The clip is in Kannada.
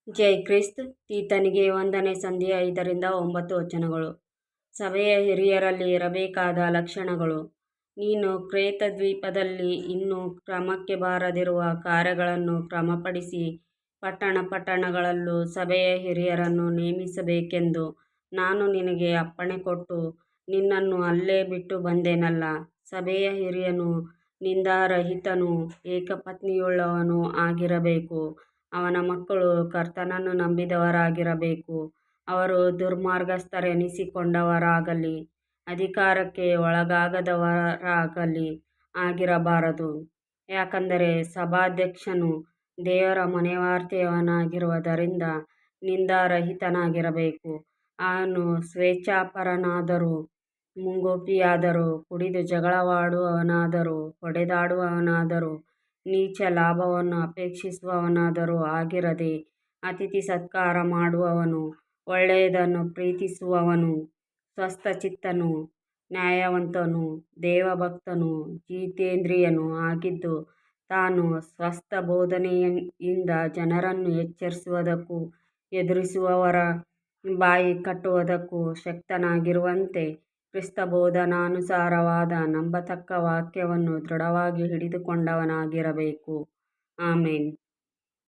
ಜೈ ಕ್ರಿಸ್ತ್. ತೀತನಿಗೆ ವಂದನೆ. ಸಂಧ್ಯೆ 5-9 ಸಭೆಯ ಹಿರಿಯರಲ್ಲಿ ಇರಬೇಕಾದ ಲಕ್ಷಣಗಳು. ನೀನು ಕ್ರೇತದ್ವೀಪದಲ್ಲಿ ಇನ್ನೂ ಕ್ರಮಕ್ಕೆ ಬಾರದಿರುವ ಕಾರ್ಯಗಳನ್ನು ಕ್ರಮಪಡಿಸಿ ಪಟ್ಟಣಗಳಲ್ಲೂ ಸಭೆಯ ಹಿರಿಯರನ್ನು ನೇಮಿಸಬೇಕೆಂದು ನಾನು ನಿನಗೆ ಅಪ್ಪಣೆ ಕೊಟ್ಟು ನಿನ್ನನ್ನು ಅಲ್ಲೇ ಬಿಟ್ಟು ಬಂದೆನಲ್ಲ. ಸಭೆಯ ಹಿರಿಯನು ನಿಂದಾರಹಿತನೂ ಏಕಪತ್ನಿಯುಳ್ಳವನೂ ಆಗಿರಬೇಕು. ಅವನ ಮಕ್ಕಳು ಕರ್ತನನ್ನು ನಂಬಿದವರಾಗಿರಬೇಕು. ಅವರು ದುರ್ಮಾರ್ಗಸ್ಥರೆನಿಸಿಕೊಂಡವರಾಗಲಿ ಅಧಿಕಾರಕ್ಕೆ ಒಳಗಾಗದವರಾಗಲಿ ಆಗಿರಬಾರದು. ಯಾಕಂದರೆ ಸಭಾಧ್ಯಕ್ಷನು ದೇವರ ಮನೆವಾರ್ತೆಯವನಾಗಿರುವುದರಿಂದ ನಿಂದಾರಹಿತನಾಗಿರಬೇಕು. ಅವನು ಸ್ವೇಚ್ಛಾಪರನಾದರೂ ಮುಂಗೋಪಿಯಾದರೂ ಕುಡಿದು ಜಗಳವಾಡುವವನಾದರೂ ಹೊಡೆದಾಡುವವನಾದರೂ ನೀಚ ಲಾಭವನ್ನು ಅಪೇಕ್ಷಿಸುವವನಾದರೂ ಆಗಿರದೆ ಅತಿಥಿ ಸತ್ಕಾರ ಮಾಡುವವನು, ಒಳ್ಳೆಯದನ್ನು ಪ್ರೀತಿಸುವವನು, ಸ್ವಸ್ಥಚಿತ್ತನು, ನ್ಯಾಯವಂತನು, ದೇವಭಕ್ತನು, ಜಿತೇಂದ್ರಿಯನೂ ಆಗಿದ್ದು ತಾನು ಸ್ವಸ್ಥ ಬೋಧನೆಯಿಂದ ಜನರನ್ನು ಎಚ್ಚರಿಸುವುದಕ್ಕೂ ಎದುರಿಸುವವರ ಬಾಯಿ ಕಟ್ಟುವುದಕ್ಕೂ ಶಕ್ತನಾಗಿರುವಂತೆ ಕ್ರಿಸ್ತಬೋಧನಾನುಸಾರವಾದ ನಂಬತಕ್ಕ ವಾಕ್ಯವನ್ನು ದೃಢವಾಗಿ ಹಿಡಿದುಕೊಂಡವನಾಗಿರಬೇಕು. ಆಮೆನ್.